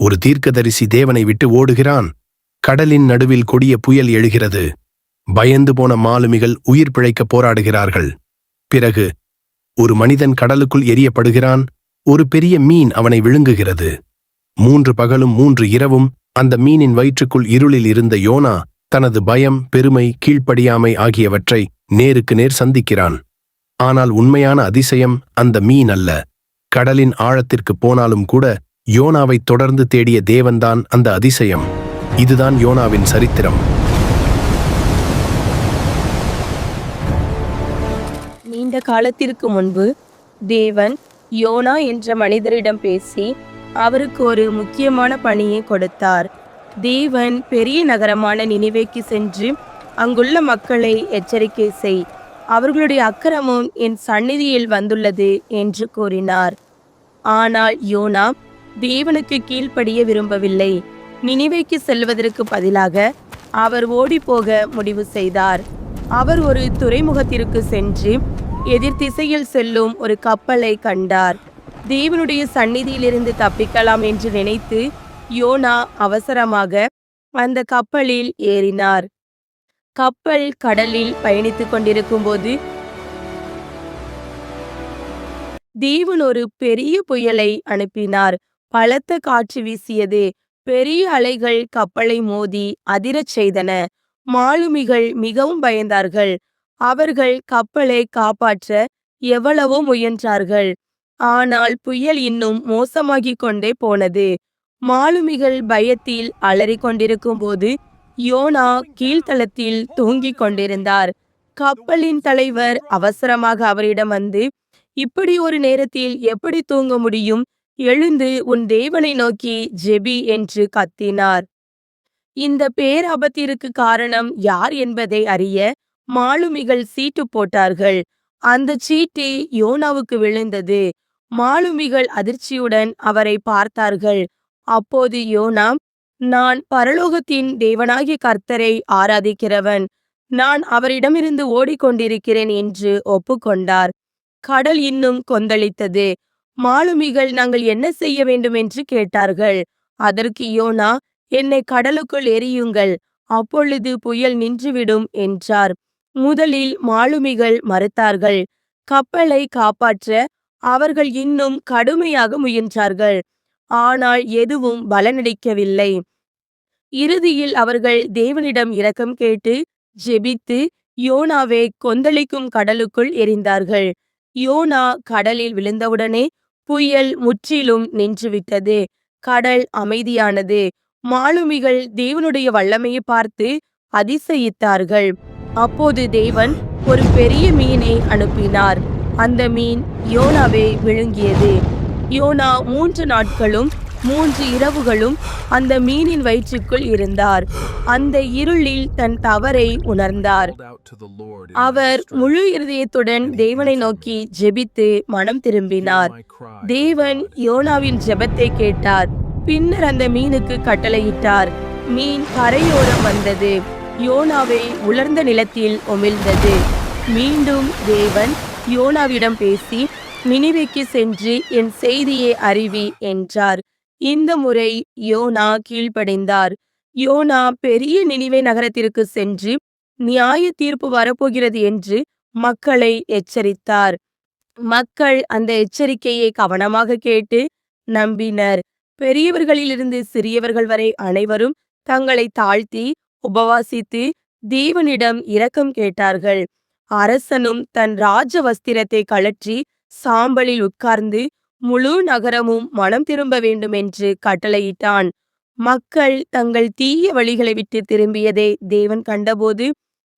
ஒரு தீர்க்கதரிசி தேவனை விட்டு ஓடுகிறான். கடலின் நடுவில் கொடிய புயல் எழுகிறது. பயந்து போன மாலுமிகள் உயிர் பிழைக்க போராடுகிறார்கள். பிறகு ஒரு மனிதன் கடலுக்குள் எரியப்படுகிறான். ஒரு பெரிய மீன் அவனை விழுங்குகிறது. 3 பகலும் 3 இரவும் அந்த மீனின் வயிற்றுக்குள் இருளில் இருந்த யோனா தனது பயம், பெருமை, கீழ்ப்படியாமை ஆகியவற்றை நேருக்கு நேர் சந்திக்கிறான். ஆனால் உண்மையான அதிசயம் அந்த மீன் அல்ல. கடலின் ஆழத்திற்கு போனாலும் கூட யோனாவை தொடர்ந்து தேடிய தேவன்தான் அந்த அதிசயம். இதுதான் யோனாவின் சரித்திரம். நீண்ட காலத்திற்கு முன்பு தேவன் யோனா என்ற மனிதரிடம் பேசி அவருக்கு ஒரு முக்கியமான பணியை கொடுத்தார். தேவன் பெரிய நகரமான நினிவேக்கு சென்று அங்குள்ள மக்களை எச்சரிக்கை செய், அவர்களுடைய அக்கிரமம் என் சந்நிதியில் வந்துள்ளது என்று கூறினார். ஆனால் யோனா தேவனுக்கு கீழ்ப்படிய விரும்பவில்லை. நினிவேக்கு செல்வதற்கு பதிலாக அவர் ஓடிப்போக முடிவு செய்தார். அவர் ஒரு துறைமுகத்திற்கு சென்று எதிர் திசையில் செல்லும் ஒரு கப்பலை கண்டார். தேவனுடைய சந்நிதியிலிருந்து தப்பிக்கலாம் என்று நினைத்து யோனா அவசரமாக அந்த கப்பலில் ஏறினார். கப்பல் கடலில் பயணித்துக் கொண்டிருக்கும் போது தேவன் ஒரு பெரிய புயலை அனுப்பினார். பலத்த காற்று வீசியது. பெரிய அலைகள் கப்பலை மோதி அதிரச் செய்தன. மாலுமிகள் மிகவும் பயந்தார்கள். அவர்கள் கப்பலை காப்பாற்ற எவ்வளவோ முயன்றார்கள். ஆனால் புயல் இன்னும் மோசமாகிக் கொண்டே போனது. மாலுமிகள் பயத்தில் அலறிக் கொண்டிருக்கும் போது யோனா கீழ்த்தளத்தில் தூங்கிக் கொண்டிருந்தார். கப்பலின் தலைவர் அவசரமாக அவரிடம் வந்து, இப்படி ஒரு நேரத்தில் எப்படி தூங்க முடியும்? எழுந்து உன் தேவனை நோக்கி ஜெபி என்று கத்தினார். இந்த பேராபத்திற்கு காரணம் யார் என்பதை அறிய மாலுமிகள் சீட்டு போட்டார்கள். அந்த சீட்டு யோனாவுக்கு விழுந்தது. மாலுமிகள் அதிர்ச்சியுடன் அவரை பார்த்தார்கள். அப்போது யோனா, நான் பரலோகத்தின் தேவனாகிய கர்த்தரை ஆராதிக்கிறவன், நான் அவரிடமிருந்து ஓடிக்கொண்டிருக்கிறேன் என்று ஒப்புக்கொண்டார். கடல் இன்னும் கொந்தளித்தது. மாலுமிகள் நாங்கள் என்ன செய்ய வேண்டும் என்று கேட்டார்கள். அதற்கு யோனா, என்னை கடலுக்குள் எறியுங்கள், அப்பொழுது புயல் நின்றுவிடும் என்றார். முதலில் மாலுமிகள் மறுத்தார்கள். கப்பலை காப்பாற்ற அவர்கள் இன்னும் கடுமையாக முயன்றார்கள். ஆனால் எதுவும் பலனளிக்கவில்லை. இறுதியில் அவர்கள் தேவனிடம் இரக்கம் கேட்டு ஜெபித்து யோனாவை கொந்தளிக்கும் கடலுக்குள் எறிந்தார்கள். யோனா கடலில் விழுந்தவுடனே புயல் முற்றிலும் நின்றுவிட்டது. கடல் அமைதியானது. மாலுமிகள் தேவனுடைய வல்லமையை பார்த்து அதிசயித்தார்கள். அப்போது தேவன் ஒரு பெரிய மீனை அனுப்பினார். அந்த மீன் யோனாவை விழுங்கியது. யோனா 3 நாட்களும் 3 இரவுகளும் அந்த மீனின் வயிற்றுக்குள் இருந்தார். அந்த இருளில் தன் தவறை உணர்ந்தார். அவர் முழு இருதயத்துடன் தேவனை நோக்கி ஜெபித்து மனம் திரும்பினார். தேவன் யோனாவின் ஜெபத்தை கேட்டார். பின்னர் அந்த மீனுக்கு கட்டளையிட்டார். மீன் கரையோரம் வந்தது. யோனாவை உலர்ந்த நிலத்தில் உமிழ்ந்தது. மீண்டும் தேவன் யோனாவிடம் பேசி, நினிவேக்கு சென்று என் செய்தியை அறிவி என்றார். இந்த முறை யோனா கீழ்ப்படிந்தார். யோனா பெரிய நினிவே நகரத்திற்கு சென்று நியாய தீர்ப்பு வரப்போகிறது என்று மக்களை எச்சரித்தார். மக்கள் அந்த எச்சரிக்கையை கவனமாக கேட்டு நம்பினர். பெரியவர்களிலிருந்து சிறியவர்கள் வரை அனைவரும் தங்களை தாழ்த்தி உபவாசித்து தேவனிடம் இரக்கம் கேட்டார்கள். அரசனும் தன் ராஜ வஸ்திரத்தை கழற்றி சாம்பலில் உட்கார்ந்து முழு நகரமும் மனம் திரும்ப வேண்டும் என்று கட்டளையிட்டான். மக்கள் தங்கள் தீய வழிகளை விட்டு திரும்பியதை தேவன் கண்டபோது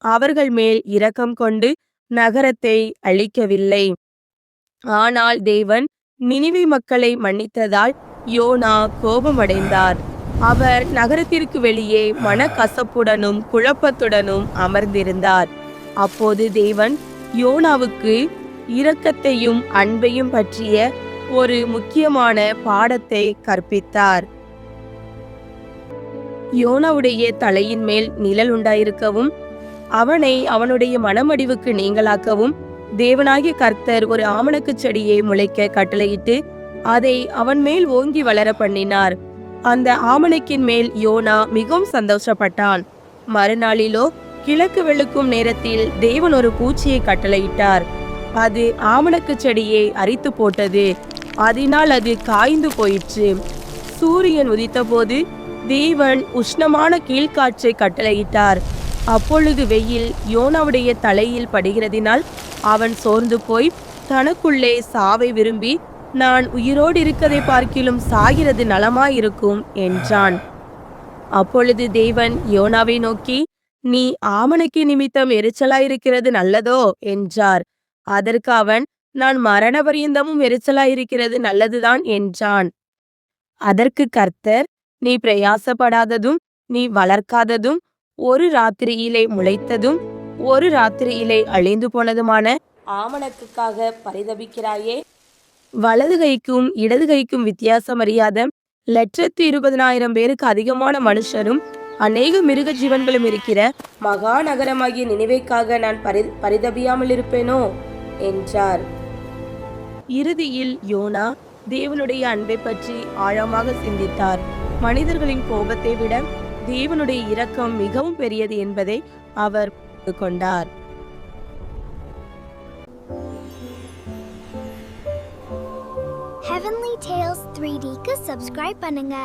அவர்கள் மேல் இரக்கம் கொண்டு நகரத்தை அழிக்கவில்லை. ஆனால் தேவன் நினிவே மக்களை மன்னித்ததால் யோனா கோபமடைந்தார். அவர் நகரத்திற்கு வெளியே மனக்கசப்புடனும் குழப்பத்துடனும் அமர்ந்திருந்தார். அப்போது தேவன் யோனாவுக்கு இரக்கத்தையும் அன்பையும் பற்றிய ஒரு முக்கியமான பாடத்தை கற்பித்தார். யோனாவுடைய தலையின் மேல் நிழல் உண்டாயிருக்கவும் அவனை அவனுடைய மனமடிவுக்கு நீங்களாக்கவும் தேவனாகிய கர்த்தர் ஒரு ஆமணக்கு செடியை முளைக்க கட்டளையிட்டு அதை அவன் மேல் ஓங்கி வளர பண்ணினார். அந்த ஆமணக்கின் மேல் யோனா மிகவும் சந்தோஷப்பட்டான். மறுநாளிலோ கிழக்கு வெளுக்கும் நேரத்தில் தேவன் ஒரு பூச்சியை கட்டளையிட்டார். அது ஆமணக்கு செடியை அரித்து போட்டது. அதனால் அது காய்ந்து போயிற்று. சூரியன் உதித்தபோது தேவன் உஷ்ணமான கீழ்காற்றை கட்டளையிட்டார். அப்பொழுது வெயில் யோனாவுடைய தலையில் படுகிறதினால் அவன் சோர்ந்து போய் தனக்குள்ளே சாவை விரும்பி, நான் உயிரோடு இருக்கதை பார்க்கிலும் சாகிறது நலமாயிருக்கும் என்றான். அப்பொழுது தேவன் யோனாவை நோக்கி, நீ ஆமணக்கு நிமித்தம் எரிச்சலாயிருக்கிறது நல்லதோ என்றார். அதற்கு அவன், நான் மரண பரியந்தமும் எரிச்சலாயிருக்கிறது நல்லதுதான் என்றான். அதற்கு கர்த்தர், நீ பிரயாசப்படாததும் நீ வளர்க்காததும் ஒரு ராத்திரியிலே முளைத்ததும் ஒரு ராத்திரியிலே அழிந்து போனதுமான ஆமணக்குக்காக பரிதபிக்கிறாயே. வலது கைக்கும் இடது கைக்கும் வித்தியாசம் அறியாத 120,000 பேருக்கு அதிகமான மனுஷரும் அநேக மிருக ஜீவன்களும் இருக்கிற மகா நகரமாகிய நினைவைக்காக நான் பரிதபியாமல் இருப்பேனோ என்றார். இறுதியில் யோனா தேவனுடைய அன்பை பற்றி ஆழமாக சிந்தித்தார். மனிதர்களின் கோபத்தை விட தேவனுடைய இரக்கம் மிகவும் பெரியது என்பதை அவர் கொண்டார். Heavenly Tales 3Dக்கு subscribe பண்ணுங்க.